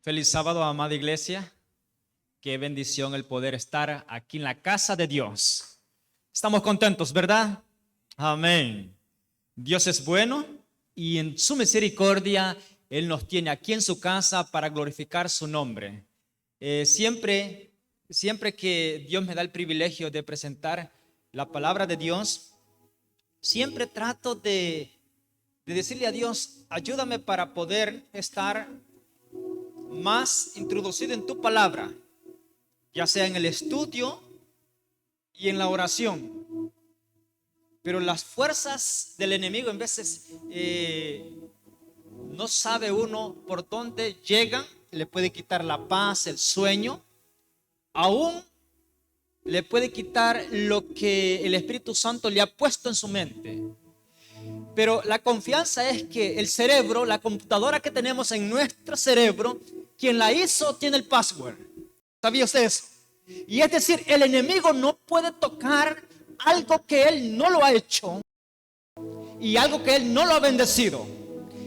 Feliz sábado, amada iglesia. Qué bendición el poder estar aquí en la casa de Dios. Estamos contentos, ¿verdad? Amén. Dios es bueno y en su misericordia Él nos tiene aquí en su casa para glorificar su nombre. Siempre que Dios me da el privilegio de presentar la palabra de Dios, siempre trato de decirle a Dios, ayúdame para poder estar más introducido en tu palabra, ya sea en el estudio y en la oración. Pero las fuerzas del enemigo en veces no sabe uno por dónde llegan. Le puede quitar la paz, el sueño, aún le puede quitar lo que el Espíritu Santo le ha puesto en su mente. Pero la confianza es que el cerebro, la computadora que tenemos en nuestro cerebro, quien la hizo tiene el password. ¿Sabía usted eso? Y es decir, el enemigo no puede tocar algo que él no lo ha hecho y algo que él no lo ha bendecido.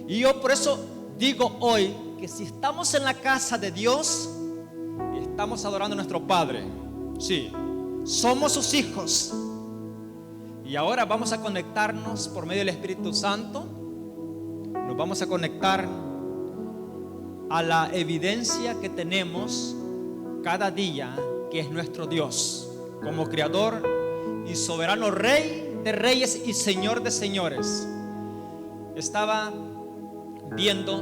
Y yo por eso digo hoy que si estamos en la casa de Dios, estamos adorando a nuestro Padre. Sí, somos sus hijos. Y ahora vamos a conectarnos por medio del Espíritu Santo. Nos vamos a conectar a la evidencia que tenemos cada día, que es nuestro Dios, como creador y soberano Rey de reyes y Señor de señores. Estaba viendo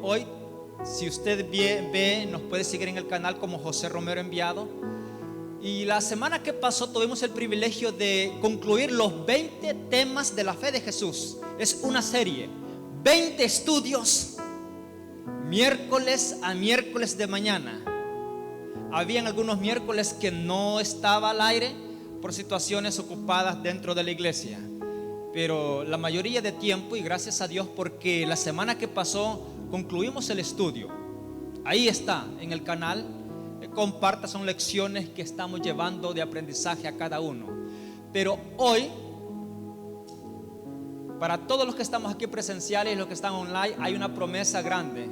hoy, si usted ve, nos puede seguir en el canal como José Romero Enviado. Y la semana que pasó tuvimos el privilegio de concluir los 20 temas de la fe de Jesús. Es una serie, 20 estudios, miércoles a miércoles de mañana. Habían algunos miércoles que no estaba al aire por situaciones ocupadas dentro de la iglesia. Pero la mayoría de tiempo, y gracias a Dios porque la semana que pasó concluimos el estudio. Ahí está en el canal. Comparta, son lecciones que estamos llevando de aprendizaje a cada uno. Pero hoy, para todos los que estamos aquí presenciales y los que están online, hay una promesa grande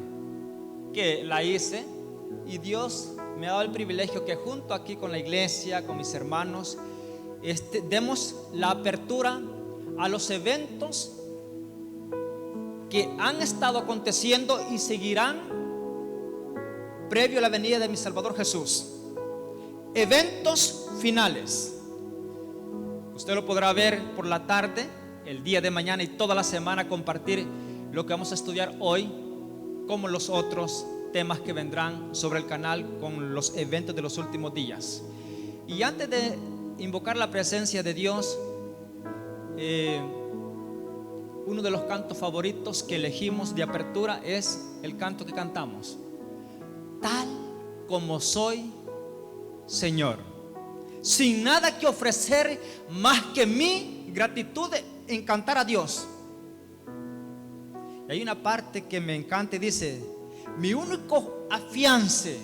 que la hice y Dios me ha dado el privilegio que junto aquí con la iglesia, con mis hermanos, demos la apertura a los eventos que han estado aconteciendo y seguirán previo a la venida de mi Salvador Jesús. Eventos finales. Usted lo podrá ver por la tarde, el día de mañana y toda la semana, compartir lo que vamos a estudiar hoy, como los otros temas que vendrán sobre el canal con los eventos de los últimos días. Y antes de invocar la presencia de Dios, uno de los cantos favoritos que elegimos de apertura es el canto que cantamos: tal como soy, Señor, sin nada que ofrecer más que mi gratitud en cantar a Dios. Y hay una parte que me encanta y dice: mi único afiance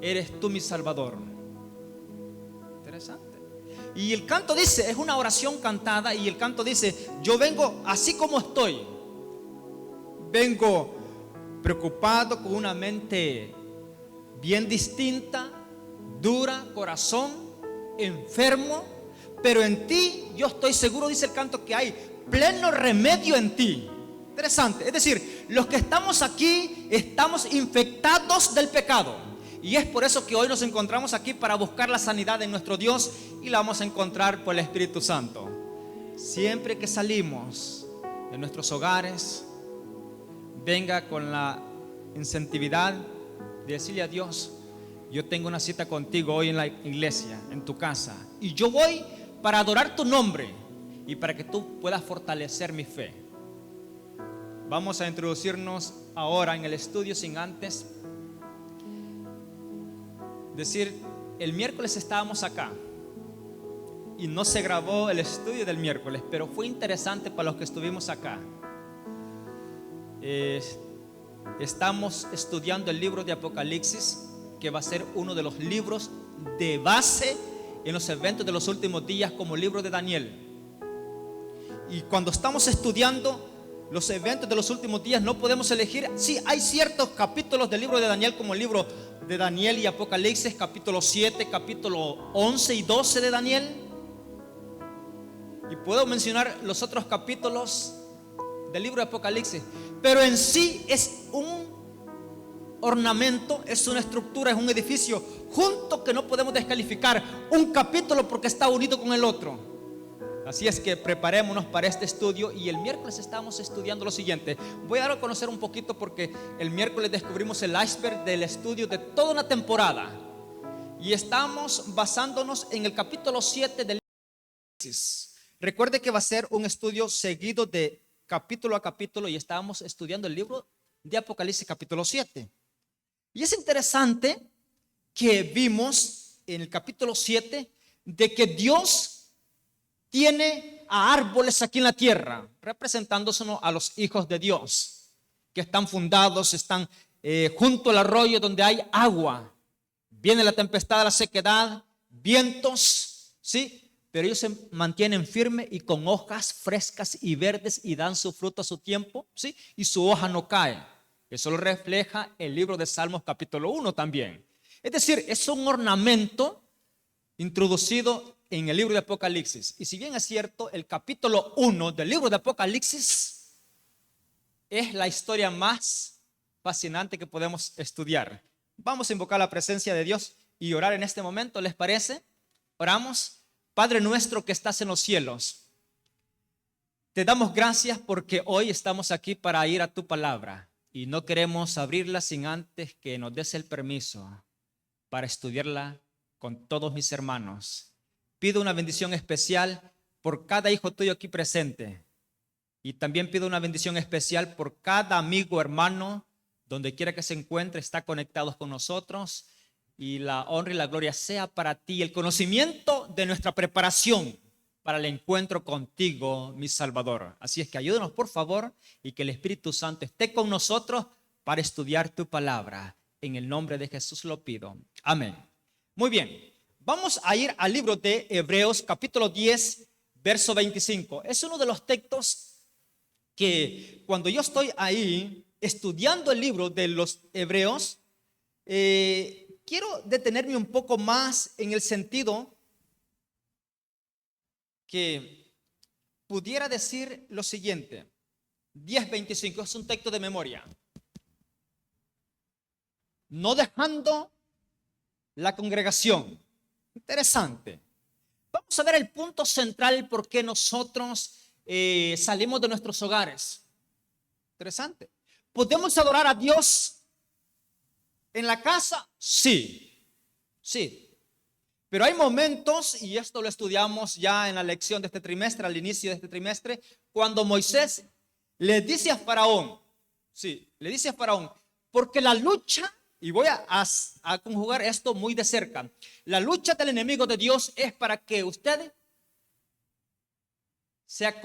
eres tú, mi Salvador. Interesante. Y el canto dice, es una oración cantada, y el canto dice: yo vengo así como estoy. Vengo preocupado, con una mente bien distinta, dura, corazón enfermo, pero en ti yo estoy seguro, dice el canto, que hay pleno remedio en ti. Interesante. Es decir, los que estamos aquí estamos infectados del pecado, y es por eso que hoy nos encontramos aquí para buscar la sanidad en nuestro Dios, y la vamos a encontrar por el Espíritu Santo. Siempre que salimos de nuestros hogares, venga con la incentividad de decirle a Dios: yo tengo una cita contigo hoy en la iglesia, en tu casa, y yo voy para adorar tu nombre y para que tú puedas fortalecer mi fe. Vamos a introducirnos ahora en el estudio sin antes decir: el miércoles estábamos acá y no se grabó el estudio del miércoles, pero fue interesante para los que estuvimos acá. Estamos estudiando el libro de Apocalipsis, que va a ser uno de los libros de base en los eventos de los últimos días, como el libro de Daniel. Y cuando estamos estudiando, los eventos de los últimos días, no podemos elegir. Sí, hay ciertos capítulos del libro de Daniel, como el libro de Daniel y Apocalipsis, capítulo 7, capítulo 11 y 12 de Daniel. Y puedo mencionar los otros capítulos del libro de Apocalipsis. Pero en sí es un ornamento, es una estructura, es un edificio junto que no podemos descalificar un capítulo porque está unido con el otro. Así es que preparémonos para este estudio, y el miércoles estamos estudiando lo siguiente. Voy a dar a conocer un poquito porque el miércoles descubrimos el iceberg del estudio de toda una temporada, y estamos basándonos en el capítulo 7 del Apocalipsis. Recuerde que va a ser un estudio seguido de capítulo a capítulo, y estábamos estudiando el libro de Apocalipsis capítulo 7. Y es interesante que vimos en el capítulo 7 de que Dios tiene a árboles aquí en la tierra, representándonos a los hijos de Dios, que están fundados, están junto al arroyo donde hay agua. Viene la tempestad, la sequedad, vientos, ¿sí? Pero ellos se mantienen firmes y con hojas frescas y verdes, y dan su fruto a su tiempo, ¿sí? Y su hoja no cae. Eso lo refleja el libro de Salmos capítulo 1 también. Es decir, es un ornamento introducido en el libro de Apocalipsis. Y si bien es cierto, el capítulo 1 del libro de Apocalipsis es la historia más fascinante que podemos estudiar. Vamos a invocar la presencia de Dios y orar en este momento, ¿les parece? Oramos. Padre nuestro que estás en los cielos, te damos gracias porque hoy estamos aquí para ir a tu palabra, y no queremos abrirla sin antes que nos des el permiso para estudiarla con todos mis hermanos. Pido una bendición especial por cada hijo tuyo aquí presente, y también pido una bendición especial por cada amigo, hermano, donde quiera que se encuentre, está conectados con nosotros. Y la honra y la gloria sea para ti, el conocimiento de nuestra preparación para el encuentro contigo, mi Salvador. Así es que ayúdanos, por favor, y que el Espíritu Santo esté con nosotros para estudiar tu palabra. En el nombre de Jesús lo pido. Amén. Muy bien, vamos a ir al libro de Hebreos, capítulo 10, verso 25. Es uno de los textos que cuando yo estoy ahí estudiando el libro de los Hebreos, quiero detenerme un poco más en el sentido que pudiera decir lo siguiente. 10:25 es un texto de memoria. No dejando la congregación. Interesante. Vamos a ver el punto central por qué nosotros salimos de nuestros hogares. Interesante. ¿Podemos adorar a Dios en la casa? Sí, sí. Pero hay momentos, y esto lo estudiamos ya en la lección de este trimestre, al inicio de este trimestre, cuando Moisés le dice a Faraón, sí, le dice a Faraón, porque la lucha, y voy a conjugar esto muy de cerca, la lucha del enemigo de Dios es para que usted sea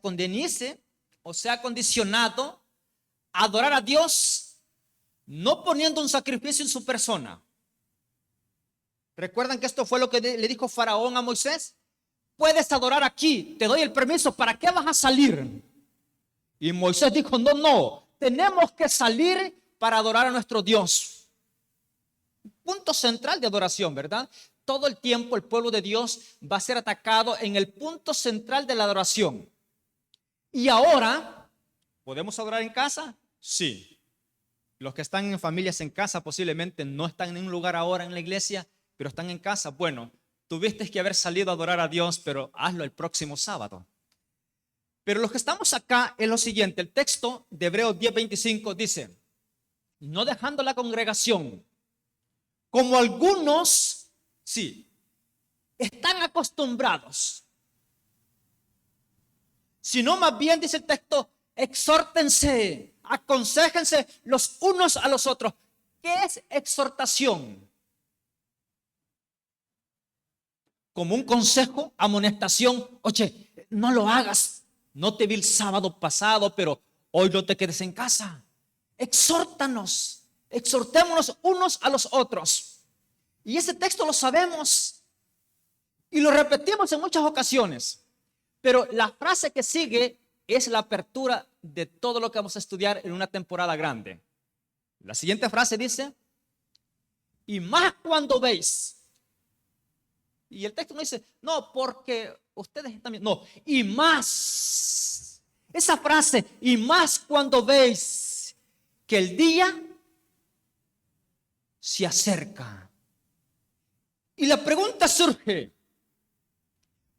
condenice o sea condicionado a adorar a Dios, no poniendo un sacrificio en su persona. ¿Recuerdan que esto fue lo que le dijo Faraón a Moisés? Puedes adorar aquí, te doy el permiso, ¿para qué vas a salir? Y Moisés dijo, no, tenemos que salir para adorar a nuestro Dios. Punto central de adoración, ¿verdad? Todo el tiempo el pueblo de Dios va a ser atacado en el punto central de la adoración. Y ahora, ¿podemos adorar en casa? Sí. Los que están en familias en casa posiblemente no están en un lugar ahora en la iglesia, pero están en casa. Bueno, tuviste que haber salido a adorar a Dios, pero hazlo el próximo sábado. Pero los que estamos acá es lo siguiente. El texto de Hebreos 10:25 dice, no dejando la congregación, como algunos, sí, están acostumbrados, sino más bien, dice el texto, exhórtense, aconséjense los unos a los otros. ¿Qué es exhortación? Como un consejo, amonestación. Oye, no lo hagas. No te vi el sábado pasado, pero hoy no te quedes en casa. Exhórtanos, exhortémonos unos a los otros. Y ese texto lo sabemos y lo repetimos en muchas ocasiones. Pero la frase que sigue es la apertura de todo lo que vamos a estudiar en una temporada grande. La siguiente frase dice, y más cuando veis. Y el texto no dice, no, porque ustedes están bien. No, y más. Esa frase, y más cuando veis que el día se acerca. Y la pregunta surge,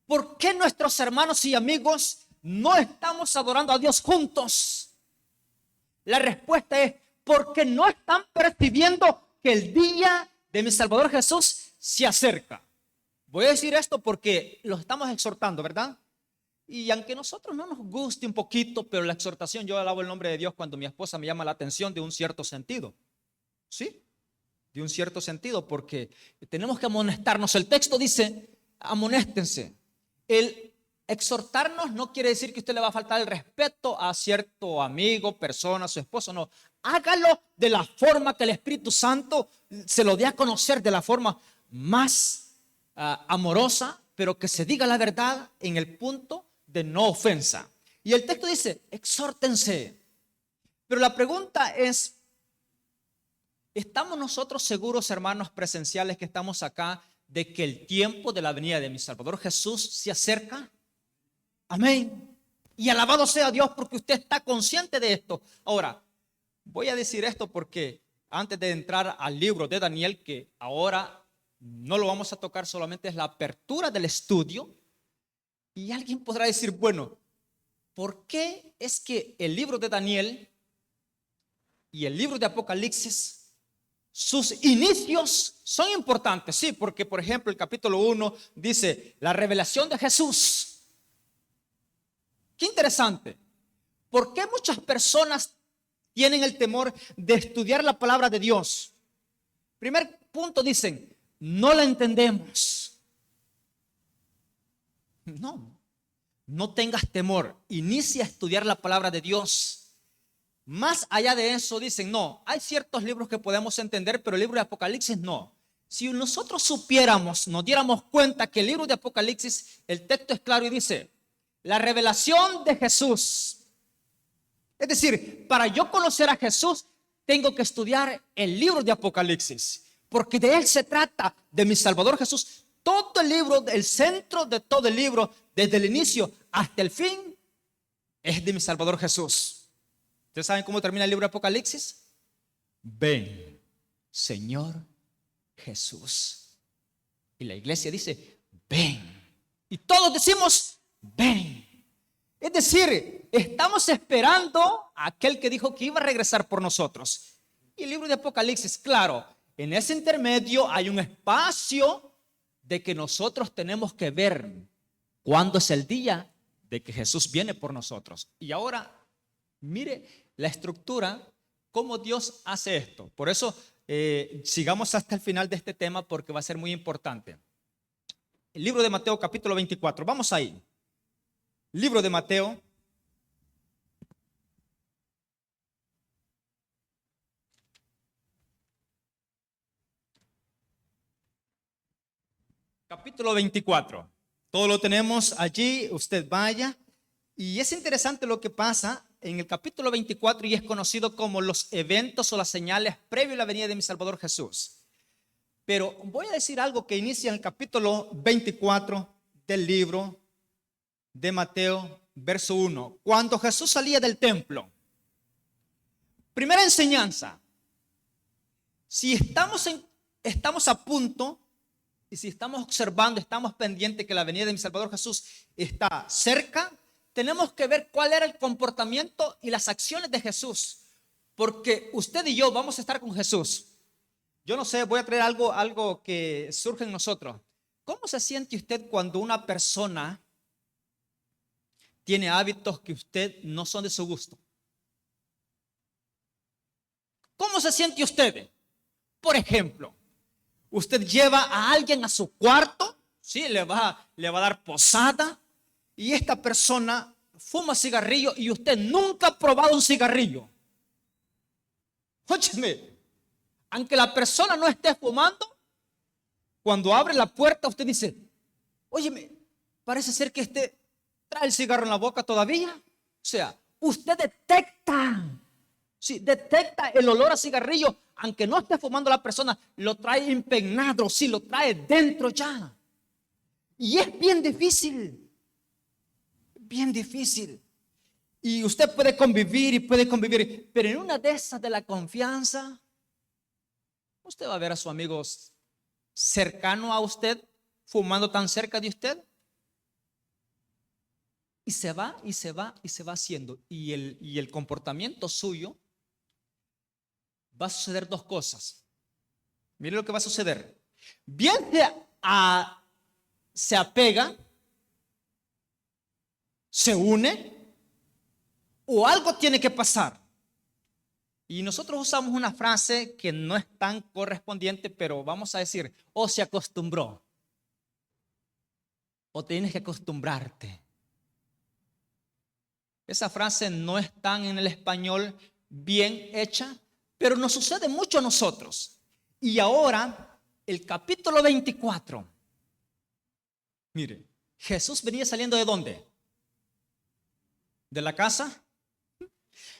¿por qué nuestros hermanos y amigos no estamos adorando a Dios juntos? La respuesta es, porque no están percibiendo que el día de mi Salvador Jesús se acerca. Voy a decir esto porque los estamos exhortando, ¿verdad? Y aunque a nosotros no nos guste un poquito, pero la exhortación, yo alabo el nombre de Dios cuando mi esposa me llama la atención de un cierto sentido. ¿Sí? De un cierto sentido, porque tenemos que amonestarnos. El texto dice, amonéstense. El exhortarnos no quiere decir que usted le va a faltar el respeto a cierto amigo, persona, su esposo, no. Hágalo de la forma que el Espíritu Santo se lo dé a conocer, de la forma más amorosa, pero que se diga la verdad en el punto de no ofensa. Y el texto dice, exhórtense. Pero la pregunta es, ¿estamos nosotros seguros, hermanos presenciales que estamos acá, de que el tiempo de la venida de mi Salvador Jesús se acerca? Amén. Y alabado sea Dios porque usted está consciente de esto. Ahora, voy a decir esto porque antes de entrar al libro de Daniel, que ahora no lo vamos a tocar, solamente es la apertura del estudio. Y alguien podrá decir, bueno, ¿por qué es que el libro de Daniel y el libro de Apocalipsis, sus inicios son importantes? Sí, porque por ejemplo el capítulo 1 dice la revelación de Jesús. Qué interesante. ¿Por qué muchas personas tienen el temor de estudiar la palabra de Dios? Primer punto, dicen, no la entendemos. No tengas temor. Inicia a estudiar la palabra de Dios. Más allá de eso, dicen, no, hay ciertos libros que podemos entender, pero el libro de Apocalipsis no. Si nosotros supiéramos, nos diéramos cuenta que el libro de Apocalipsis, el texto es claro y dice, la revelación de Jesús. Es decir, para yo conocer a Jesús, tengo que estudiar el libro de Apocalipsis, porque de él se trata, de mi Salvador Jesús. Todo el libro, el centro de todo el libro, desde el inicio hasta el fin, es de mi Salvador Jesús. ¿Ustedes saben cómo termina el libro de Apocalipsis? Ven, Señor Jesús. Y la iglesia dice, ven. Y todos decimos, ven. Es decir, estamos esperando a aquel que dijo que iba a regresar por nosotros. Y el libro de Apocalipsis, claro, en ese intermedio hay un espacio de que nosotros tenemos que ver cuándo es el día de que Jesús viene por nosotros. Y ahora, mire la estructura, cómo Dios hace esto. Por eso, sigamos hasta el final de este tema porque va a ser muy importante. El libro de Mateo capítulo 24, vamos ahí. Libro de Mateo. Capítulo 24. Todo lo tenemos allí, usted vaya. Y es interesante lo que pasa en el capítulo 24 y es conocido como los eventos o las señales previo a la venida de mi Salvador Jesús. Pero voy a decir algo que inicia en el capítulo 24 del libro de Mateo, verso 1. Cuando Jesús salía del templo. Primera enseñanza. Si estamos a punto y si estamos observando, estamos pendientes que la venida de mi Salvador Jesús está cerca, tenemos que ver cuál era el comportamiento y las acciones de Jesús. Porque usted y yo vamos a estar con Jesús. Yo no sé, voy a traer algo que surge en nosotros. ¿Cómo se siente usted cuando una persona tiene hábitos que usted no son de su gusto? ¿Cómo se siente usted? Por ejemplo, usted lleva a alguien a su cuarto, ¿sí? le va a dar posada y esta persona fuma cigarrillo y usted nunca ha probado un cigarrillo. Óyeme, aunque la persona no esté fumando, cuando abre la puerta usted dice, óyeme, parece ser que trae el cigarro en la boca todavía. sea, usted detecta, sí, detecta el olor a cigarrillo, aunque no esté fumando la persona, lo trae impregnado, sí, lo trae dentro ya. Y es bien difícil, bien difícil. Y usted puede convivir, pero en una de esas de la confianza, usted va a ver a su amigo cercano a usted, fumando tan cerca de usted. Y se va, y se va, y se va haciendo. Y el comportamiento suyo va a suceder dos cosas. Mire lo que va a suceder. Bien se apega, se une, o algo tiene que pasar. Y nosotros usamos una frase que no es tan correspondiente, pero vamos a decir, o se acostumbró, o tienes que acostumbrarte. Esa frase no es tan en el español bien hecha, pero nos sucede mucho a nosotros. Y ahora, el capítulo 24. Mire, Jesús venía saliendo ¿de dónde? ¿De la casa?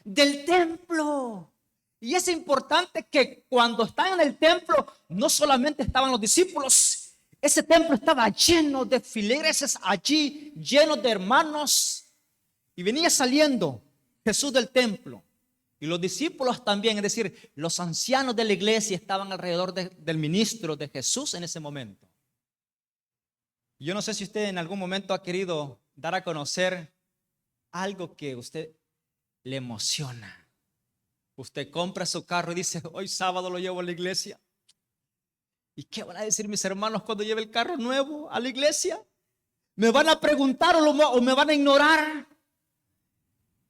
Del templo. Y es importante que cuando están en el templo, no solamente estaban los discípulos, ese templo estaba lleno de feligreses allí, lleno de hermanos. Y venía saliendo Jesús del templo. Y los discípulos también, es decir, los ancianos de la iglesia estaban alrededor del ministro de Jesús en ese momento. Yo no sé si usted en algún momento ha querido dar a conocer algo que usted le emociona. Usted compra su carro y dice, hoy sábado lo llevo a la iglesia. ¿Y qué van a decir mis hermanos cuando lleve el carro nuevo a la iglesia? ¿Me van a preguntar o me van a ignorar?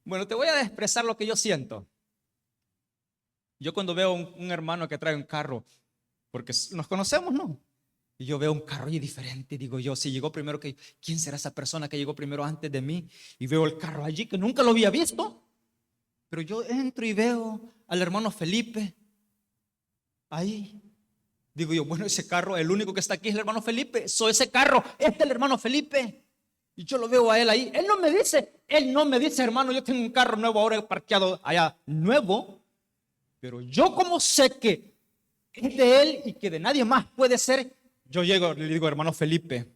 Bueno, te voy a expresar lo que yo siento. Yo cuando veo un hermano que trae un carro, porque nos conocemos, ¿no? Y yo veo un carro allí diferente, digo yo, si llegó primero que, ¿quién será esa persona que llegó primero antes de mí? Y veo el carro allí que nunca lo había visto. Pero yo entro y veo al hermano Felipe ahí. Digo yo, bueno, ese carro, el único que está aquí es el hermano Felipe. Ese carro, este es el hermano Felipe. Y yo lo veo a él ahí. Él no me dice, hermano, yo tengo un carro nuevo ahora parqueado allá, nuevo. Pero yo como sé que es de él y que de nadie más puede ser, yo llego, le digo, hermano Felipe,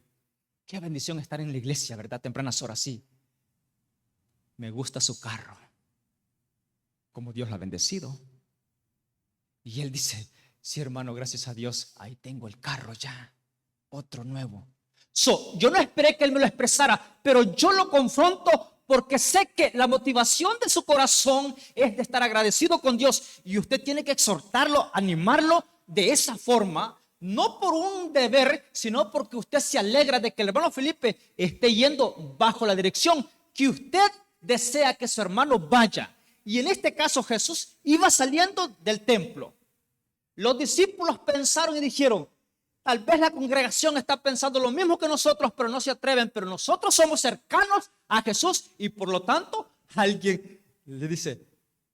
qué bendición estar en la iglesia, ¿verdad? Tempranas horas, sí. Me gusta su carro, como Dios lo ha bendecido. Y él dice, sí, hermano, gracias a Dios, ahí tengo el carro ya, otro nuevo. Yo no esperé que él me lo expresara, pero yo lo confronto porque sé que la motivación de su corazón es de estar agradecido con Dios. Y usted tiene que exhortarlo, animarlo de esa forma, no por un deber, sino porque usted se alegra de que el hermano Felipe esté yendo bajo la dirección que usted desea que su hermano vaya. Y en este caso Jesús iba saliendo del templo. Los discípulos pensaron y dijeron, tal vez la congregación está pensando lo mismo que nosotros, pero no se atreven. Pero nosotros somos cercanos a Jesús y por lo tanto alguien le dice,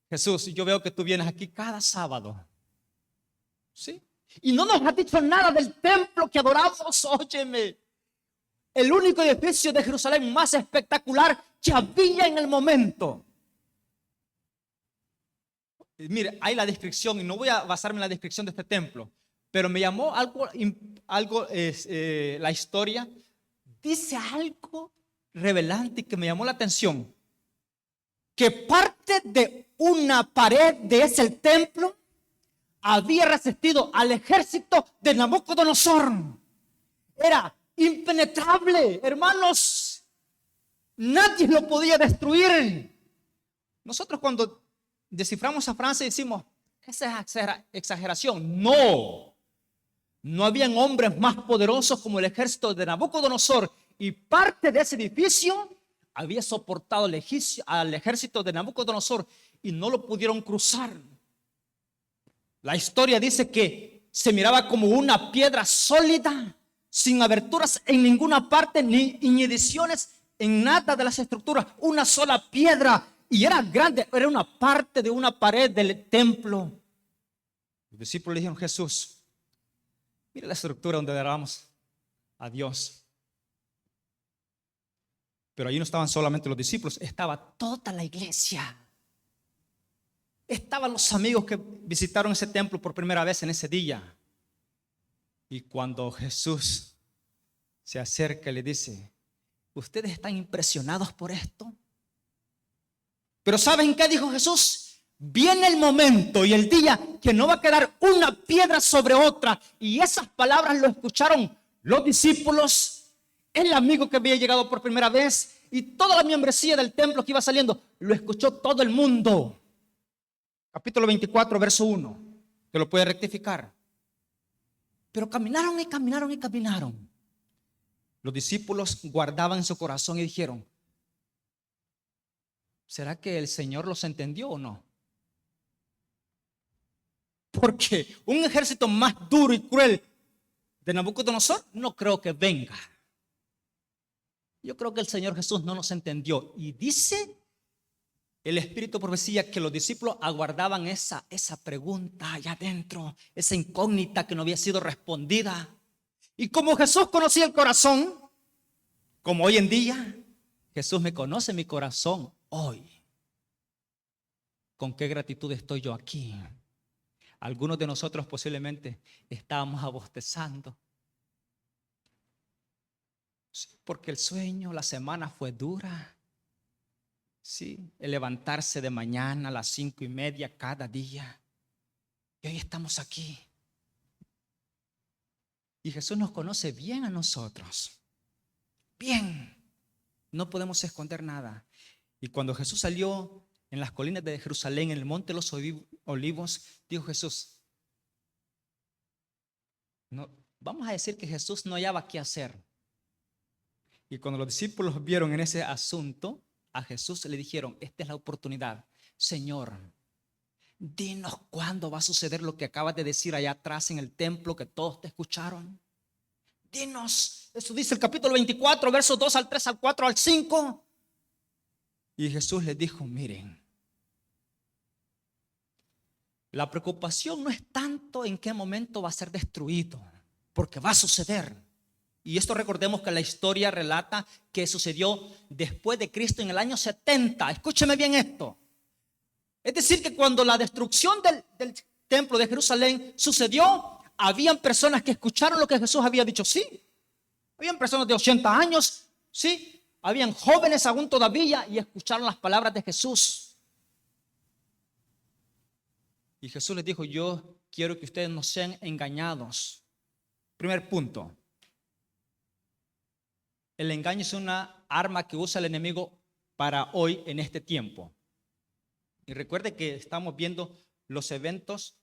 Jesús, yo veo que tú vienes aquí cada sábado. ¿Sí? Y no nos has dicho nada del templo que adoramos, óyeme. El único edificio de Jerusalén más espectacular que había en el momento. Mire, hay la descripción y no voy a basarme en la descripción de este templo, pero me llamó algo la historia. Dice algo revelante que me llamó la atención. Que parte de una pared de ese templo había resistido al ejército de Nabucodonosor. Era impenetrable, hermanos. Nadie lo podía destruir. Nosotros cuando desciframos esa frase decimos, esa es exageración. No habían hombres más poderosos como el ejército de Nabucodonosor. Y parte de ese edificio había soportado al ejército de Nabucodonosor y no lo pudieron cruzar. La historia dice que se miraba como una piedra sólida, sin aberturas en ninguna parte, ni ediciones en nada de las estructuras. Una sola piedra y era grande, era una parte de una pared del templo. Los discípulos le dijeron, Jesús, mira la estructura donde adoramos a Dios. Pero ahí no estaban solamente los discípulos, estaba toda la iglesia. Estaban los amigos que visitaron ese templo por primera vez en ese día. Y cuando Jesús se acerca y le dice: ¿ustedes están impresionados por esto? Pero ¿saben qué dijo Jesús? Viene el momento y el día que no va a quedar una piedra sobre otra. Y esas palabras lo escucharon los discípulos, el amigo que había llegado por primera vez y toda la membresía del templo que iba saliendo. Lo escuchó todo el mundo. Capítulo 24, verso 1. Te lo puede rectificar. Pero caminaron y caminaron y caminaron. Los discípulos guardaban en su corazón y dijeron: ¿será que el Señor los entendió o no? Porque un ejército más duro y cruel de Nabucodonosor no creo que venga. Yo creo que el Señor Jesús no nos entendió. Y dice el Espíritu de profecía que los discípulos aguardaban esa pregunta allá adentro, esa incógnita que no había sido respondida. Y como Jesús conocía el corazón, como hoy en día, Jesús me conoce mi corazón hoy. ¿Con qué gratitud estoy yo aquí? Algunos de nosotros posiblemente estábamos abostezando. Sí, porque el sueño, la semana fue dura. Sí, el levantarse de mañana a las 5:30 cada día. Y hoy estamos aquí. Y Jesús nos conoce bien a nosotros. Bien. No podemos esconder nada. Y cuando Jesús salió en las colinas de Jerusalén, en el monte de los olivos, dijo Jesús: no, vamos a decir que Jesús no hallaba qué hacer. Y cuando los discípulos vieron en ese asunto, a Jesús le dijeron: esta es la oportunidad. Señor, dinos cuándo va a suceder lo que acabas de decir allá atrás en el templo, que todos te escucharon. Dinos. Eso dice el capítulo 24, versos 2 al 3, al 4, al 5. Y Jesús les dijo: miren, la preocupación no es tanto en qué momento va a ser destruido, porque va a suceder. Y esto recordemos que la historia relata que sucedió después de Cristo en el año 70. Escúcheme bien esto. Es decir, que cuando la destrucción del templo de Jerusalén sucedió, habían personas que escucharon lo que Jesús había dicho. Sí, habían personas de 80 años, sí, habían jóvenes aún todavía y escucharon las palabras de Jesús. Y Jesús les dijo: yo quiero que ustedes no sean engañados. Primer punto. El engaño es una arma que usa el enemigo para hoy en este tiempo. Y recuerde que estamos viendo los eventos,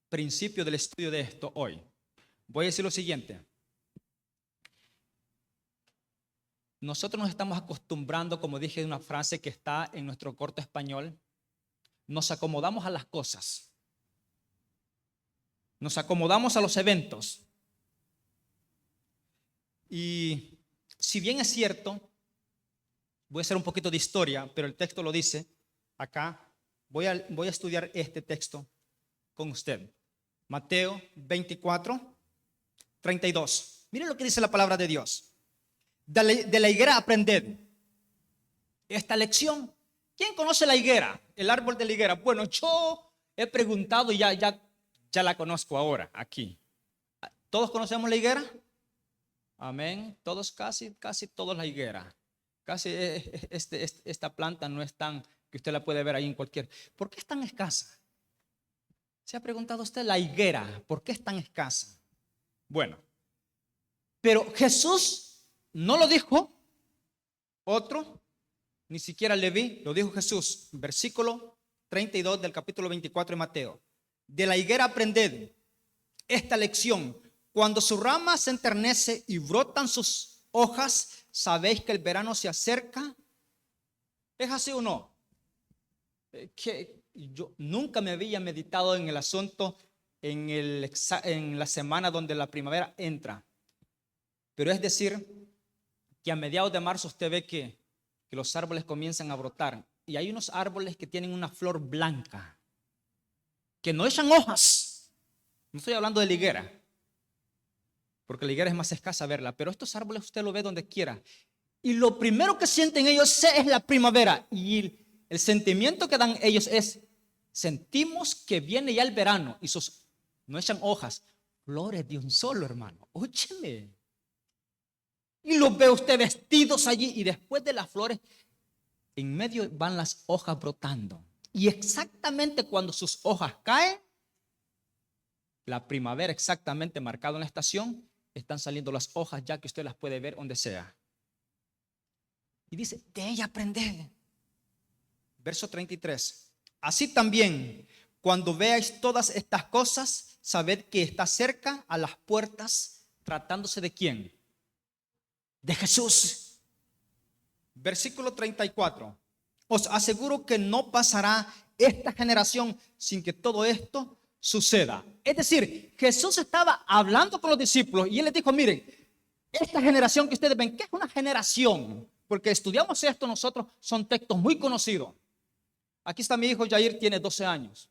principio del estudio de esto hoy. Voy a decir lo siguiente. Nosotros nos estamos acostumbrando, como dije, a una frase que está en nuestro corto español. Nos acomodamos a las cosas. Nos acomodamos a los eventos. Y si bien es cierto, voy a hacer un poquito de historia, pero el texto lo dice. Acá voy a estudiar este texto con usted. Mateo 24, 32. Miren lo que dice la palabra de Dios. De la higuera aprended esta lección. ¿Quién conoce la higuera? El árbol de la higuera. Bueno, yo he preguntado y ya la conozco ahora aquí. ¿Todos conocemos la higuera? Amén. Todos, casi todos la higuera. Casi esta planta no es tan que usted la puede ver ahí en cualquier. ¿Por qué es tan escasa? ¿Se ha preguntado usted la higuera? ¿Por qué es tan escasa? Bueno, pero Jesús no lo dijo otro, ni siquiera Leví, lo dijo Jesús. Versículo 32 del capítulo 24 de Mateo. De la higuera aprended esta lección. Cuando su rama se enternece y brotan sus hojas, ¿sabéis que el verano se acerca? ¿Es así o no? Que yo nunca me había meditado en el asunto en la semana donde la primavera entra. Pero es decir, que a mediados de marzo usted ve que los árboles comienzan a brotar. Y hay unos árboles que tienen una flor blanca, que no echan hojas. No estoy hablando de la higuera, porque la higuera es más escasa verla, pero estos árboles usted lo ve donde quiera. Y lo primero que sienten ellos es la primavera. Y el sentimiento que dan ellos es, sentimos que viene ya el verano. Y no echan hojas, flores de un solo, hermano. Óyeme. Y los ve usted vestidos allí. Y después de las flores, en medio van las hojas brotando. Y exactamente cuando sus hojas caen, la primavera exactamente marcada en la estación, están saliendo las hojas ya que usted las puede ver donde sea. Y dice, de ella aprended. Verso 33. Así también, cuando veáis todas estas cosas, sabed que está cerca a las puertas, tratándose de ¿quién? De Jesús. Versículo 34. Os aseguro que no pasará esta generación sin que todo esto suceda. Es decir, Jesús estaba hablando con los discípulos y él les dijo, miren, esta generación que ustedes ven, ¿qué es una generación? Porque estudiamos esto nosotros, son textos muy conocidos. Aquí está mi hijo Jair, tiene 12 años.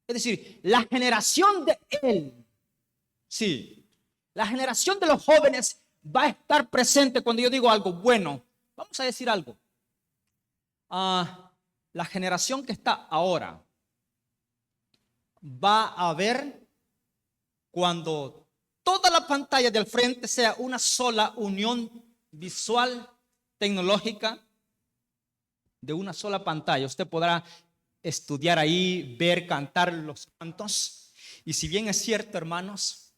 Es decir, la generación de él, sí, la generación de los jóvenes va a estar presente cuando yo digo algo bueno. Vamos a decir algo. La generación que está ahora va a ver cuando toda la pantalla del frente sea una sola unión visual tecnológica de una sola pantalla. Usted podrá estudiar ahí, ver, cantar los cantos. Y si bien es cierto, hermanos,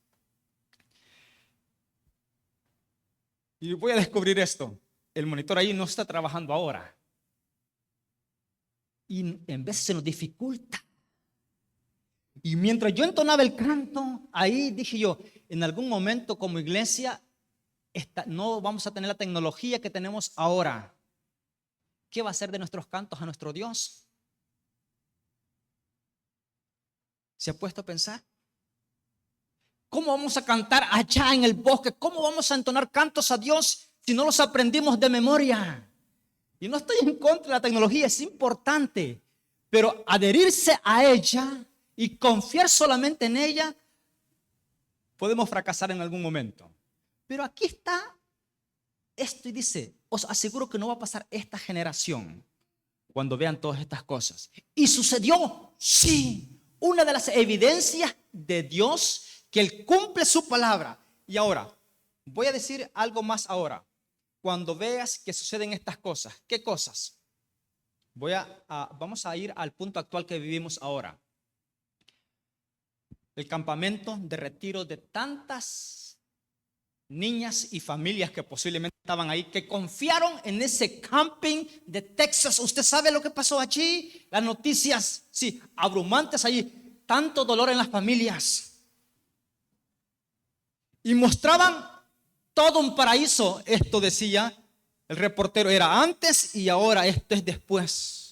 y voy a descubrir esto, el monitor ahí no está trabajando ahora. Y en vez se nos dificulta. Y mientras yo entonaba el canto, ahí dije yo, en algún momento como iglesia, no vamos a tener la tecnología que tenemos ahora. ¿Qué va a hacer de nuestros cantos a nuestro Dios? ¿Se ha puesto a pensar? ¿Cómo vamos a cantar allá en el bosque? ¿Cómo vamos a entonar cantos a Dios si no los aprendimos de memoria? Y no estoy en contra de la tecnología, es importante, pero adherirse a ella y confiar solamente en ella, podemos fracasar en algún momento. Pero aquí está esto y dice, os aseguro que no va a pasar esta generación cuando vean todas estas cosas. Y sucedió, sí, una de las evidencias de Dios que Él cumple su palabra. Y ahora, voy a decir algo más ahora. Cuando veas que suceden estas cosas, ¿qué cosas? Vamos a ir al punto actual que vivimos ahora. El campamento de retiro de tantas niñas y familias que posiblemente estaban ahí, que confiaron en ese camping de Texas. ¿Usted sabe lo que pasó allí? Las noticias, sí, abrumantes allí. Tanto dolor en las familias. Y mostraban todo un paraíso. Esto decía el reportero, era antes y ahora esto es después.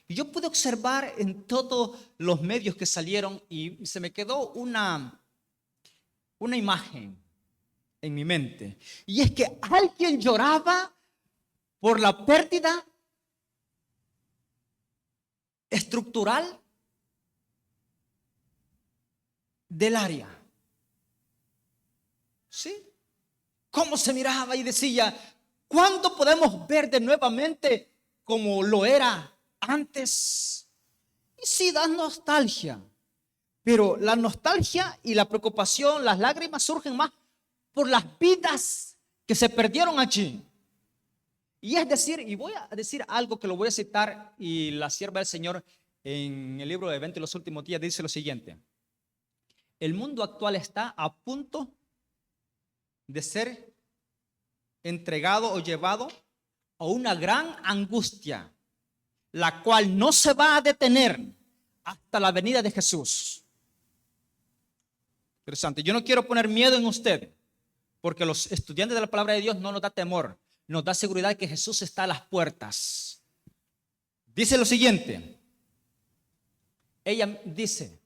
Y yo pude observar en todos los medios que salieron y se me quedó una imagen en mi mente. Y es que alguien lloraba por la pérdida estructural del área. ¿Sí? ¿Cómo se miraba y decía, ¿cuándo podemos ver de nuevamente como lo era antes? Y sí, da nostalgia, pero la nostalgia y la preocupación, las lágrimas surgen más por las vidas que se perdieron allí. Y es decir, y voy a decir algo que lo voy a citar, y la sierva del Señor en el libro de Eventos de los Últimos Días dice lo siguiente: el mundo actual está a punto de ser entregado o llevado a una gran angustia, la cual no se va a detener hasta la venida de Jesús. Interesante. Yo no quiero poner miedo en usted, porque los estudiantes de la palabra de Dios no nos da temor, nos da seguridad de que Jesús está a las puertas. Dice lo siguiente. Ella dice: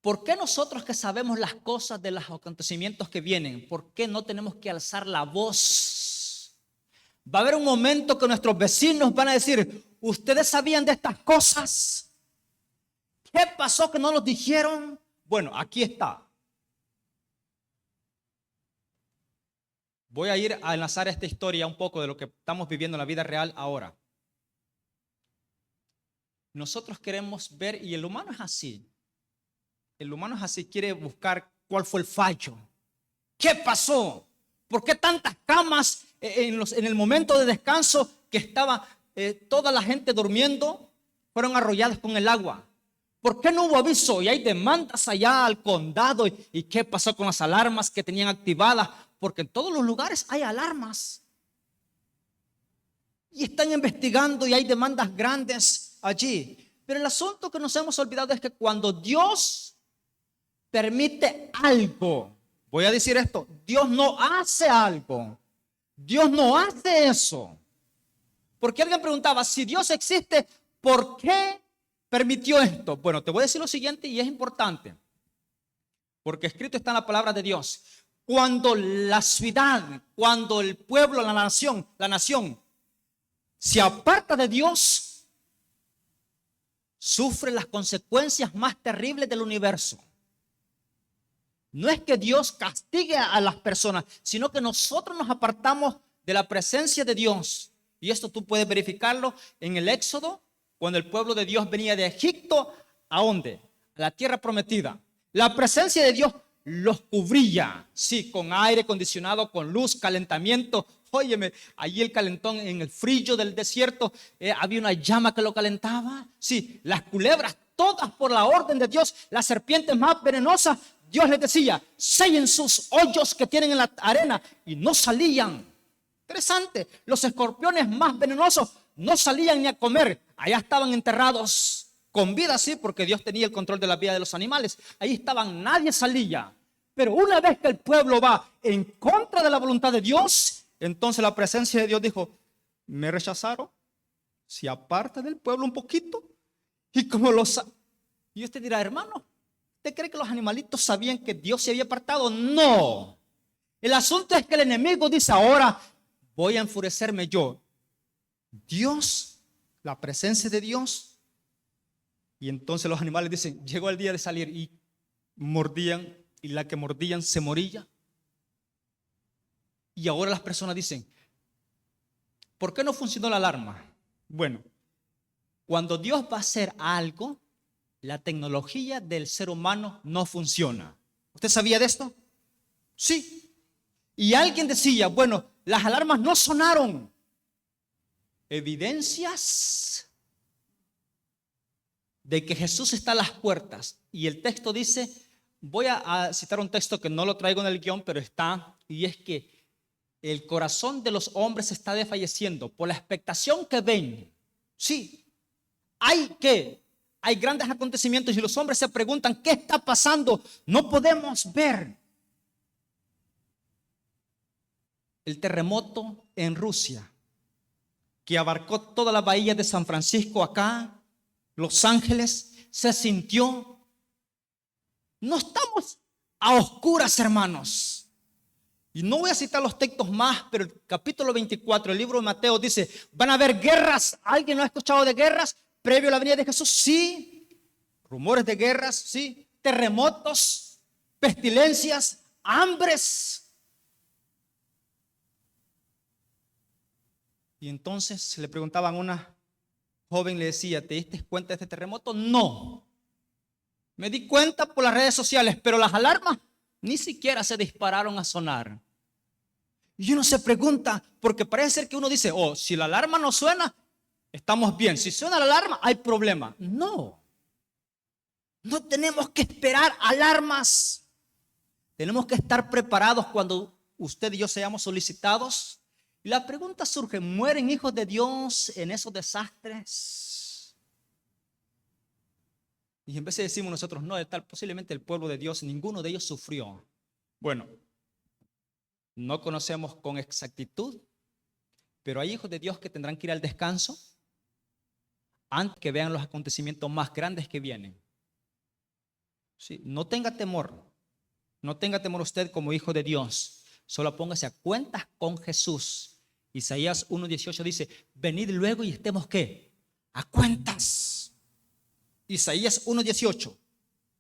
¿por qué nosotros que sabemos las cosas de los acontecimientos que vienen, por qué no tenemos que alzar la voz? Va a haber un momento que nuestros vecinos van a decir: ¿ustedes sabían de estas cosas? ¿Qué pasó que no nos dijeron? Bueno, aquí está. Voy a ir a enlazar esta historia un poco de lo que estamos viviendo en la vida real ahora. Nosotros queremos ver, y el humano es así. El humano es así, quiere buscar cuál fue el fallo. ¿Qué pasó? ¿Por qué tantas camas en el momento de descanso que estaba toda la gente durmiendo fueron arrolladas con el agua? ¿Por qué no hubo aviso? Y hay demandas allá al condado. ¿Y qué pasó con las alarmas que tenían activadas? Porque en todos los lugares hay alarmas. Y están investigando y hay demandas grandes allí. Pero el asunto que nos hemos olvidado es que cuando Dios permite algo, voy a decir esto, Dios no hace algo. Dios no hace eso. Porque alguien preguntaba, si Dios existe, ¿por qué permitió esto? Bueno, te voy a decir lo siguiente y es importante. Porque escrito está en la palabra de Dios. Cuando la ciudad, cuando el pueblo, la nación se aparta de Dios, sufre las consecuencias más terribles del universo. No es que Dios castigue a las personas, sino que nosotros nos apartamos de la presencia de Dios. Y esto tú puedes verificarlo en el Éxodo, cuando el pueblo de Dios venía de Egipto, ¿a dónde? A la tierra prometida. La presencia de Dios los cubría, sí, con aire acondicionado, con luz, calentamiento. Óyeme, allí el calentón en el frío del desierto, había una llama que lo calentaba. Sí, las culebras, todas por la orden de Dios, las serpientes más venenosas, Dios les decía, sellen sus hoyos que tienen en la arena, y no salían. Interesante, los escorpiones más venenosos no salían ni a comer, allá estaban enterrados con vida, sí, porque Dios tenía el control de la vida de los animales. Ahí estaban, nadie salía. Pero una vez que el pueblo va en contra de la voluntad de Dios, entonces la presencia de Dios dijo, me rechazaron, se aparta del pueblo un poquito. Y como y usted dirá, hermano, ¿usted cree que los animalitos sabían que Dios se había apartado? No. El asunto es que el enemigo dice, ahora voy a enfurecerme yo. Dios, la presencia de Dios. Y entonces los animales dicen, llegó el día de salir, y mordían, y la que mordían se moría. Y ahora las personas dicen, ¿por qué no funcionó la alarma? Bueno, cuando Dios va a hacer algo, la tecnología del ser humano no funciona. ¿Usted sabía de esto? Sí. Y alguien decía, bueno, las alarmas no sonaron. Evidencias de que Jesús está a las puertas. Y el texto dice, voy a citar un texto que no lo traigo en el guión, pero está, y es que el corazón de los hombres está desfalleciendo por la expectación que ven. Sí, hay grandes acontecimientos y los hombres se preguntan, ¿qué está pasando? No podemos ver. El terremoto en Rusia, que abarcó toda la bahía de San Francisco acá, Los Ángeles, se sintió. No estamos a oscuras, hermanos. Y no voy a citar los textos más, pero el capítulo 24, el libro de Mateo dice, van a haber guerras. ¿Alguien no ha escuchado de guerras previo a la venida de Jesús? Sí. Rumores de guerras, sí. Terremotos, pestilencias, hambres. Y entonces le preguntaban a una joven, le decía, ¿te diste cuenta de este terremoto? No. Me di cuenta por las redes sociales, pero las alarmas ni siquiera se dispararon a sonar. Y uno se pregunta, porque parece ser que uno dice, oh, si la alarma no suena, estamos bien. Si suena la alarma, hay problema. No. No tenemos que esperar alarmas. Tenemos que estar preparados cuando usted y yo seamos solicitados. Y la pregunta surge, ¿mueren hijos de Dios en esos desastres? Y en vez de decimos nosotros, no, posiblemente el pueblo de Dios, ninguno de ellos sufrió. Bueno, no conocemos con exactitud, pero hay hijos de Dios que tendrán que ir al descanso antes que vean los acontecimientos más grandes que vienen. Sí, no tenga temor usted como hijo de Dios, solo póngase a cuentas con Jesús. Isaías 1:18 dice, venid luego y estemos ¿qué? A cuentas. Isaías 1:18,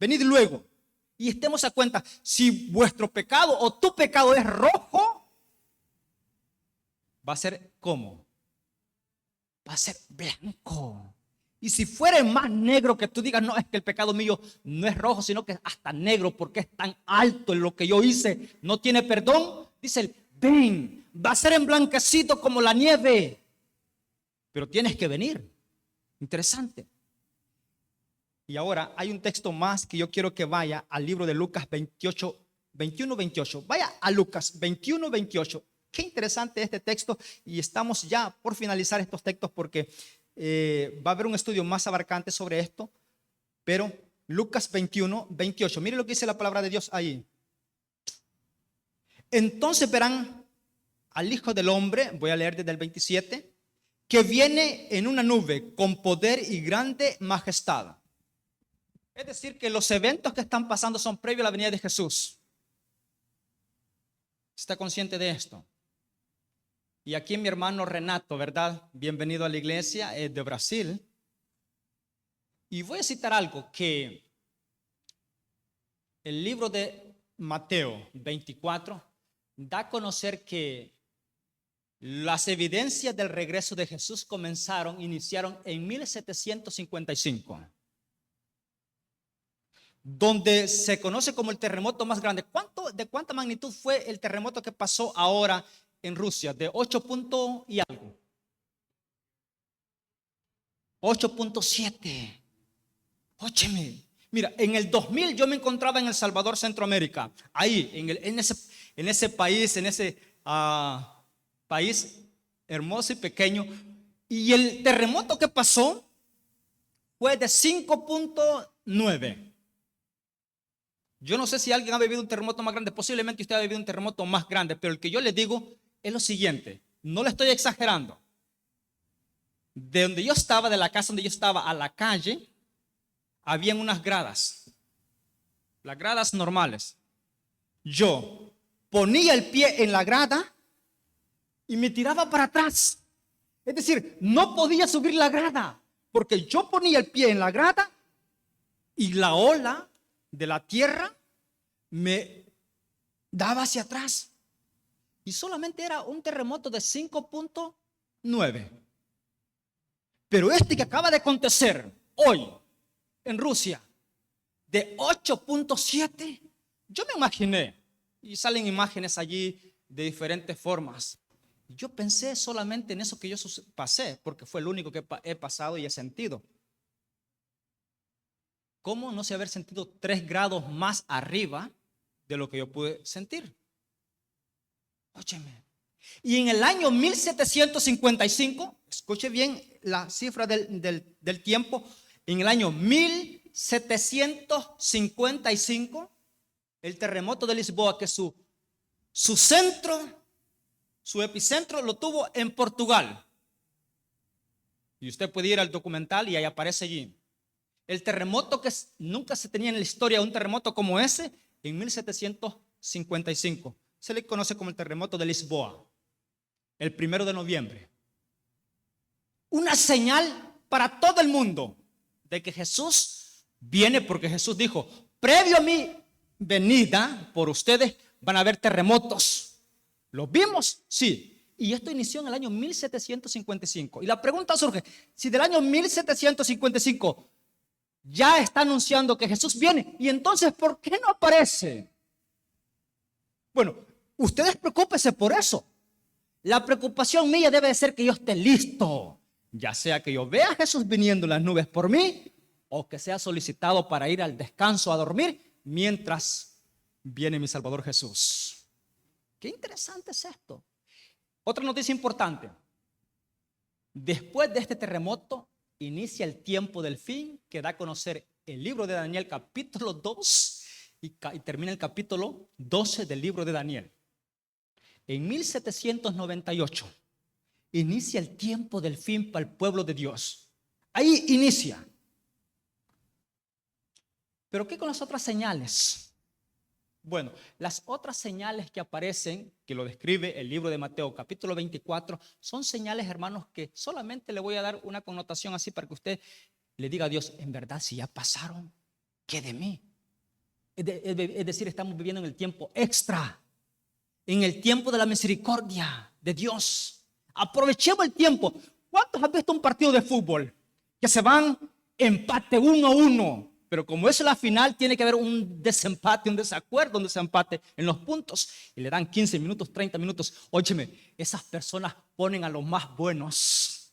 venid luego y estemos a cuenta. Si vuestro pecado o tu pecado es rojo, va a ser ¿cómo? Va a ser blanco. Y si fuera más negro que tú digas, no, es que el pecado mío no es rojo, sino que es hasta negro porque es tan alto en lo que yo hice, no tiene perdón. Dice él, ven, va a ser emblanquecido como la nieve. Pero tienes que venir. Interesante. Y ahora hay un texto más que yo quiero que vaya al libro de Lucas 28, 21, 28. Vaya a Lucas 21, 28. Qué interesante este texto y estamos ya por finalizar estos textos porque va a haber un estudio más abarcante sobre esto. Pero Lucas 21, 28. Mire lo que dice la palabra de Dios ahí. Entonces verán al Hijo del Hombre, voy a leer desde el 27, que viene en una nube con poder y grande majestad. Es decir, que los eventos que están pasando son previos a la venida de Jesús. ¿Está consciente de esto? Y aquí mi hermano Renato, ¿verdad? Bienvenido a la iglesia, es de Brasil. Y voy a citar algo que el libro de Mateo 24 da a conocer que las evidencias del regreso de Jesús iniciaron en 1755. Donde se conoce como el terremoto más grande. ¿De cuánta magnitud fue el terremoto que pasó ahora en Rusia? De 8 puntos y algo. 8.7. Ócheme. Mira, en el 2000 yo me encontraba en El Salvador, Centroamérica. Ahí, en ese país, país hermoso y pequeño. Y el terremoto que pasó fue de 5.9. Yo no sé si alguien ha vivido un terremoto más grande, posiblemente usted ha vivido un terremoto más grande, pero el que yo le digo es lo siguiente, no le estoy exagerando. De donde yo estaba, de la casa donde yo estaba a la calle, habían unas gradas, las gradas normales. Yo ponía el pie en la grada y me tiraba para atrás. Es decir, no podía subir la grada, porque yo ponía el pie en la grada y la ola de la tierra me daba hacia atrás. Y solamente era un terremoto de 5.9. Pero este que acaba de acontecer hoy en Rusia, de 8.7, yo me imaginé, y salen imágenes allí de diferentes formas. Yo pensé solamente en eso que yo pasé, porque fue el único que he pasado y he sentido. ¿Cómo no se haber sentido 3 grados más arriba de lo que yo pude sentir? Óyeme. Y en el año 1755, escuche bien la cifra del tiempo, en el año 1755, el terremoto de Lisboa, que su centro, su epicentro lo tuvo en Portugal. Y usted puede ir al documental y ahí aparece allí. El terremoto que nunca se tenía en la historia, un terremoto como ese, en 1755. Se le conoce como el terremoto de Lisboa, el 1 de noviembre. Una señal para todo el mundo de que Jesús viene, porque Jesús dijo, previo a mi venida por ustedes van a haber terremotos. ¿Los vimos? Sí. Y esto inició en el año 1755. Y la pregunta surge, si del año 1755 ya está anunciando que Jesús viene, y entonces ¿por qué no aparece? Bueno, ustedes preocúpense por eso. La preocupación mía debe de ser que yo esté listo, ya sea que yo vea a Jesús viniendo en las nubes por mí, o que sea solicitado para ir al descanso a dormir mientras viene mi Salvador Jesús. Qué interesante es esto. Otra noticia importante. Después de este terremoto inicia el tiempo del fin, que da a conocer el libro de Daniel capítulo 2 y termina el capítulo 12 del libro de Daniel. En 1798 inicia el tiempo del fin para el pueblo de Dios. Ahí inicia. ¿Pero qué con las otras señales? Bueno, las otras señales que aparecen, que lo describe el libro de Mateo capítulo 24, son señales, hermanos, que solamente le voy a dar una connotación así para que usted le diga a Dios, en verdad, si ya pasaron, ¿qué de mí? Es decir, estamos viviendo en el tiempo extra, en el tiempo de la misericordia de Dios. Aprovechemos el tiempo. ¿Cuántos han visto un partido de fútbol que se van empate 1-1? Pero como es la final, tiene que haber un desempate, un desacuerdo, un desempate en los puntos. Y le dan 15 minutos, 30 minutos. Óyeme, esas personas ponen a los más buenos.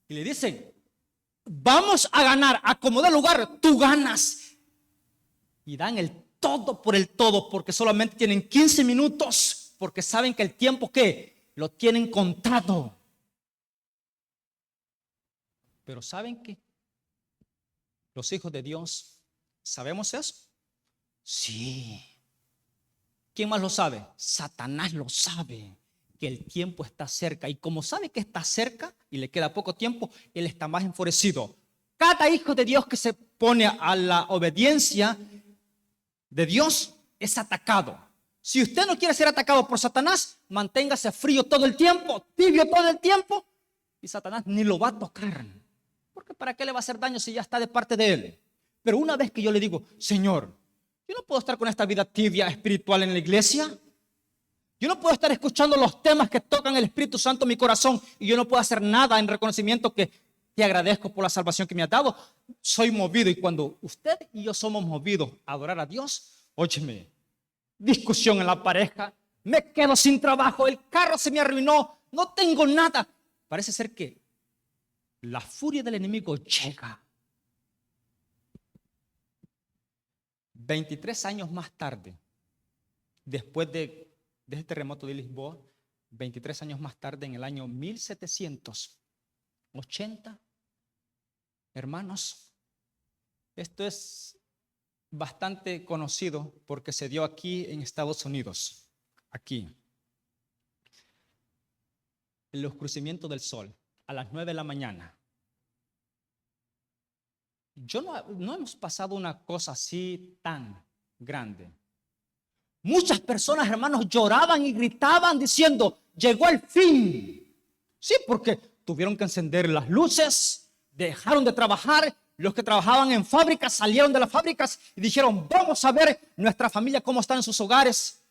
Y le dicen, vamos a ganar, acomoda el lugar, tú ganas. Y dan el todo por el todo, porque solamente tienen 15 minutos, porque saben que el tiempo que lo tienen contado. Pero ¿saben qué? Los hijos de Dios, ¿sabemos eso? Sí. ¿Quién más lo sabe? Satanás lo sabe, que el tiempo está cerca. Y como sabe que está cerca y le queda poco tiempo, él está más enfurecido. Cada hijo de Dios que se pone a la obediencia de Dios es atacado. Si usted no quiere ser atacado por Satanás, manténgase frío todo el tiempo, tibio todo el tiempo, y Satanás ni lo va a tocar. Porque ¿para qué le va a hacer daño si ya está de parte de él? Pero una vez que yo le digo, Señor, yo no puedo estar con esta vida tibia espiritual en la iglesia. Yo no puedo estar escuchando los temas que tocan el Espíritu Santo en mi corazón y yo no puedo hacer nada en reconocimiento que te agradezco por la salvación que me has dado. Soy movido, y cuando usted y yo somos movidos a adorar a Dios, óyeme, discusión en la pareja, me quedo sin trabajo, el carro se me arruinó, no tengo nada. Parece ser que la furia del enemigo llega. 23 años más tarde, después de este terremoto de Lisboa, 23 años más tarde, en el año 1780, hermanos, esto es bastante conocido porque se dio aquí en Estados Unidos, aquí, el oscurecimiento del sol a las 9 de la mañana. No hemos pasado una cosa así tan grande. Muchas personas, hermanos, lloraban y gritaban diciendo, llegó el fin. Sí, porque tuvieron que encender las luces, dejaron de trabajar. Los que trabajaban en fábricas salieron de las fábricas y dijeron, vamos a ver nuestra familia cómo está en sus hogares.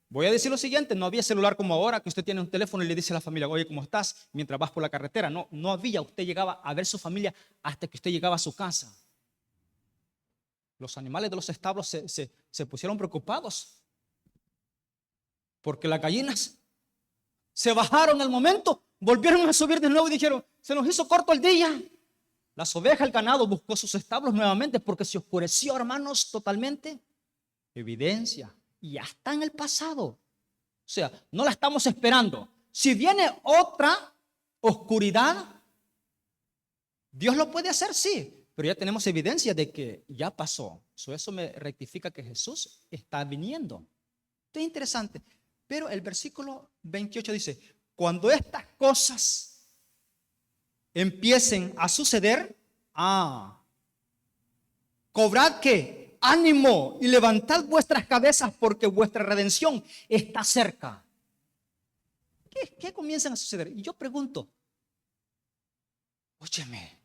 Voy a decir lo siguiente, no había celular como ahora, que usted tiene un teléfono y le dice a la familia, oye, ¿cómo estás? Mientras vas por la carretera. No había, usted llegaba a ver su familia hasta que usted llegaba a su casa. Los animales de los establos se pusieron preocupados porque las gallinas se bajaron al momento, volvieron a subir de nuevo y dijeron, se nos hizo corto el día. Las ovejas, el ganado buscó sus establos nuevamente porque se oscureció, hermanos, totalmente. Evidencia. Y ya está en el pasado. O sea, no la estamos esperando. Si viene otra oscuridad, Dios lo puede hacer, sí. Pero ya tenemos evidencia de que ya pasó. Eso me rectifica que Jesús está viniendo. Esto es interesante. Pero el versículo 28 dice, cuando estas cosas empiecen a suceder, cobrad que ánimo y levantad vuestras cabezas porque vuestra redención está cerca. ¿Qué comienzan a suceder? Y yo pregunto, óyeme,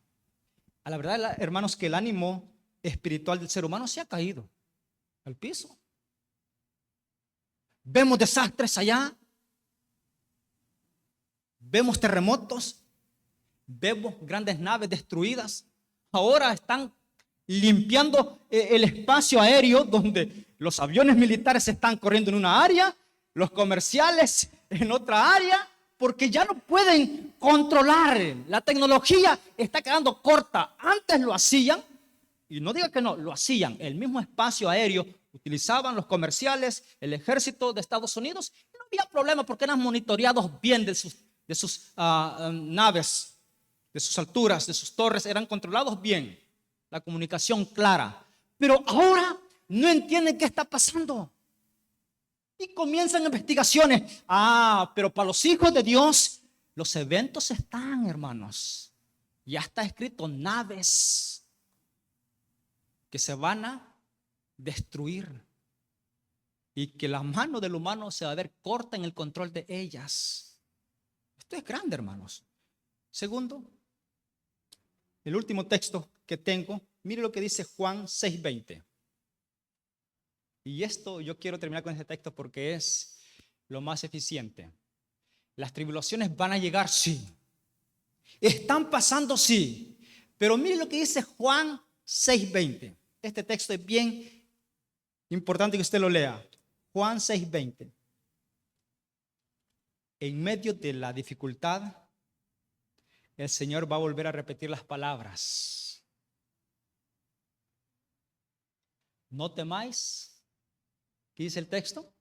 a la verdad, hermanos, que el ánimo espiritual del ser humano se ha caído al piso. Vemos desastres allá, vemos terremotos, vemos grandes naves destruidas. Ahora están limpiando el espacio aéreo donde los aviones militares están corriendo en una área, los comerciales en otra área, porque ya no pueden controlar. La tecnología está quedando corta. Antes lo hacían, y no diga que no, lo hacían. El mismo espacio aéreo utilizaban los comerciales, el ejército de Estados Unidos, y no había problema porque eran monitoreados bien de sus naves, de sus alturas, de sus torres, eran controlados bien. La comunicación clara. Pero ahora no entienden qué está pasando. Y comienzan investigaciones. Pero para los hijos de Dios, los eventos están, hermanos. Ya está escrito naves que se van a destruir. Y que la mano del humano se va a ver corta en el control de ellas. Esto es grande, hermanos. Segundo, el último texto que tengo, mire lo que dice Juan 6:20. Y esto yo quiero terminar con este texto porque es lo más eficiente. Las tribulaciones van a llegar, sí. Están pasando, sí. Pero mire lo que dice Juan 6:20. Este texto es bien importante que usted lo lea. Juan 6:20. En medio de la dificultad, el Señor va a volver a repetir las palabras. No temáis. ¿Qué dice el texto?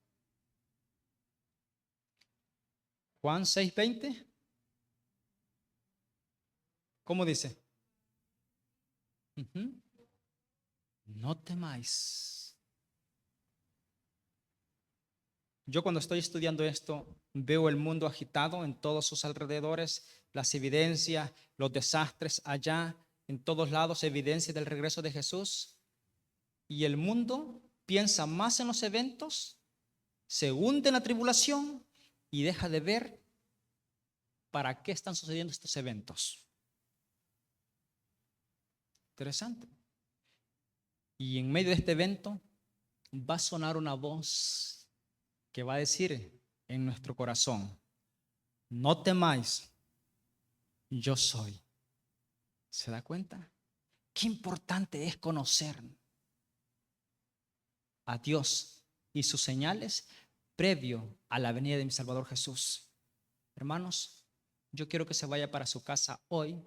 Juan 6:20. ¿Cómo dice? No temáis. Yo cuando estoy estudiando esto, veo el mundo agitado en todos sus alrededores, las evidencias, los desastres allá, en todos lados, evidencia del regreso de Jesús. Y el mundo piensa más en los eventos, se hunde en la tribulación y deja de ver para qué están sucediendo estos eventos. Interesante. Y en medio de este evento va a sonar una voz que va a decir en nuestro corazón: no temáis, yo soy. ¿Se da cuenta? Qué importante es conocer a Dios y sus señales previo a la venida de mi Salvador Jesús. Hermanos, yo quiero que se vaya para su casa hoy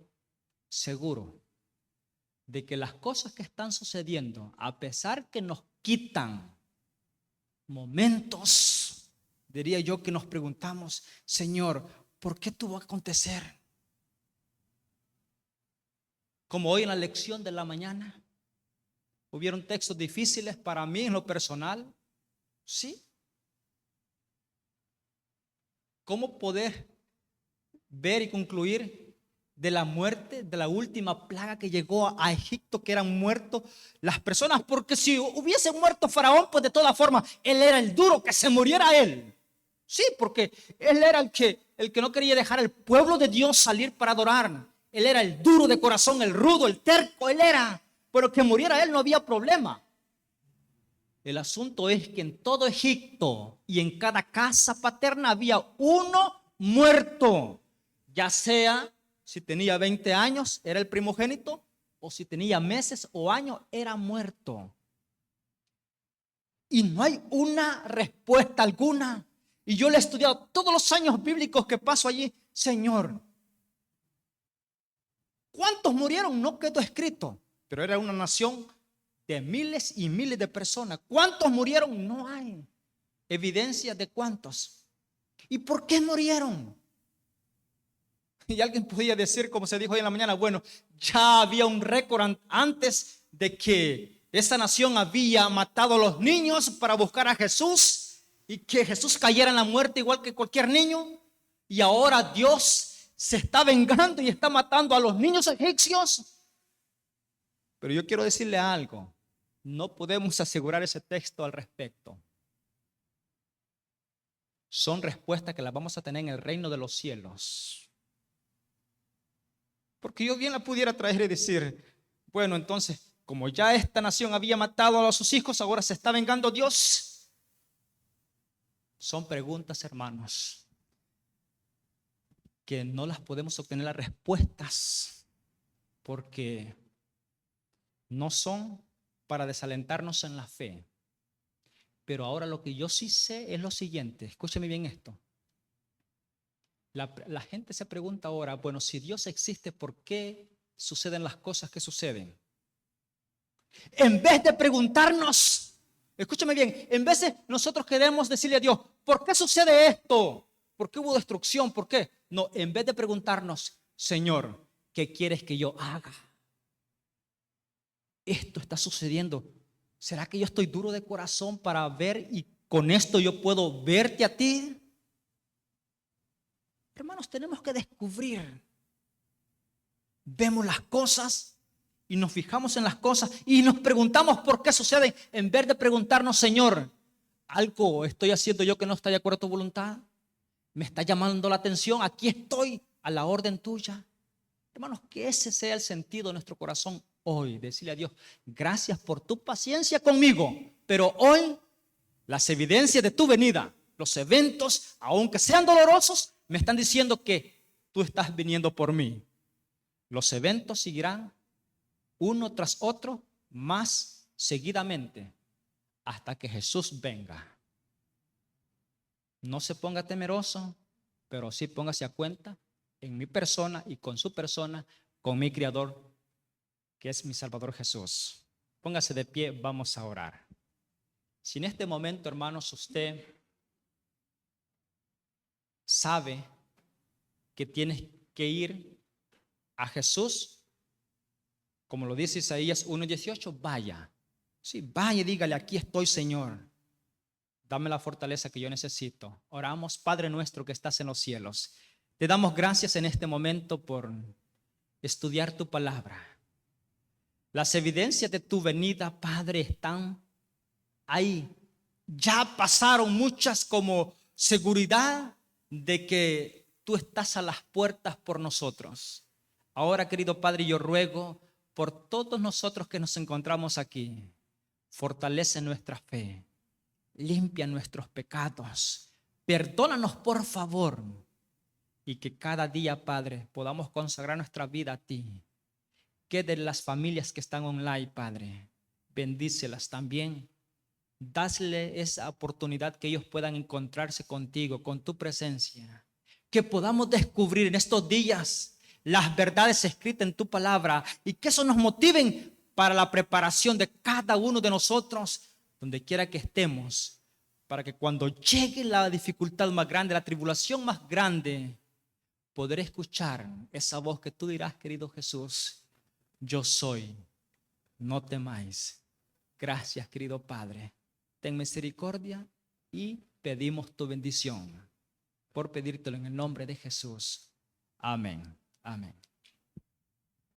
seguro de que las cosas que están sucediendo, a pesar que nos quitan momentos, diría yo que nos preguntamos: Señor, ¿por qué tuvo que acontecer? Como hoy en la lección de la mañana, hubieron textos difíciles para mí en lo personal. Sí. ¿Cómo poder ver y concluir de la muerte, de la última plaga que llegó a Egipto, que eran muertos las personas? Porque si hubiese muerto Faraón, pues de todas formas, él era el duro, que se muriera él. Sí, porque él era el que no quería dejar al pueblo de Dios salir para adorar. Él era el duro de corazón, el rudo, el terco, él era. Pero que muriera él no había problema. El asunto es que en todo Egipto y en cada casa paterna había uno muerto, ya sea si tenía 20 años, era el primogénito, o si tenía meses o años, era muerto. Y no hay una respuesta alguna. Y yo le he estudiado todos los años bíblicos que paso allí. Señor, ¿cuántos murieron? No quedó escrito, pero era una nación de miles y miles de personas. ¿Cuántos murieron? No hay evidencia de cuántos. ¿Y por qué murieron? Y alguien podía decir, como se dijo hoy en la mañana: bueno, ya había un récord antes de que esa nación había matado a los niños para buscar a Jesús y que Jesús cayera en la muerte igual que cualquier niño. Y ahora Dios se está vengando y está matando a los niños egipcios. Pero yo quiero decirle algo: no podemos asegurar ese texto al respecto. Son respuestas que las vamos a tener en el reino de los cielos. Porque yo bien la pudiera traer y decir: bueno, entonces, como ya esta nación había matado a sus hijos, ahora se está vengando Dios. Son preguntas, hermanos, que no las podemos obtener las respuestas, porque no son para desalentarnos en la fe. Pero ahora lo que yo sí sé es lo siguiente. Escúcheme bien esto. La gente se pregunta ahora: bueno, si Dios existe, ¿por qué suceden las cosas que suceden? En vez de preguntarnos, escúchame bien, en vez de nosotros queremos decirle a Dios: ¿por qué sucede esto? ¿Por qué hubo destrucción? ¿Por qué? No, en vez de preguntarnos: Señor, ¿qué quieres que yo haga? Esto está sucediendo. ¿Será que yo estoy duro de corazón para ver y con esto yo puedo verte a ti? Hermanos, tenemos que descubrir. Vemos las cosas y nos fijamos en las cosas y nos preguntamos por qué suceden, en vez de preguntarnos: Señor, ¿algo estoy haciendo yo que no está de acuerdo a tu voluntad? ¿Me está llamando la atención? Aquí estoy a la orden tuya. Hermanos, que ese sea el sentido de nuestro corazón hoy. Decirle a Dios: gracias por tu paciencia conmigo, pero hoy las evidencias de tu venida, los eventos, aunque sean dolorosos, me están diciendo que tú estás viniendo por mí. Los eventos seguirán uno tras otro, más seguidamente, hasta que Jesús venga. No se ponga temeroso, pero sí póngase a cuenta en mi persona y con su persona, con mi Creador, que es mi Salvador Jesús. Póngase de pie, vamos a orar. Si en este momento, hermanos, usted sabe que tiene que ir a Jesús, como lo dice Isaías 1:18, vaya. Sí, vaya y dígale, aquí estoy, Señor. Dame la fortaleza que yo necesito. Oramos, Padre nuestro que estás en los cielos. Te damos gracias en este momento por estudiar tu palabra. Las evidencias de tu venida, Padre, están ahí. Ya pasaron muchas como seguridad de que tú estás a las puertas por nosotros. Ahora, querido Padre, yo ruego por todos nosotros que nos encontramos aquí. Fortalece nuestra fe. Limpia nuestros pecados. Perdónanos, por favor. Y que cada día, Padre, podamos consagrar nuestra vida a ti. Que de las familias que están online, Padre, bendícelas también. Dásle esa oportunidad que ellos puedan encontrarse contigo, con tu presencia. Que podamos descubrir en estos días las verdades escritas en tu palabra y que eso nos motive para la preparación de cada uno de nosotros, donde quiera que estemos, para que cuando llegue la dificultad más grande, la tribulación más grande, poder escuchar esa voz que tú dirás, querido Jesús, yo soy, no temáis. Gracias, querido Padre. Ten misericordia y pedimos tu bendición por pedírtelo en el nombre de Jesús. Amén. Amén.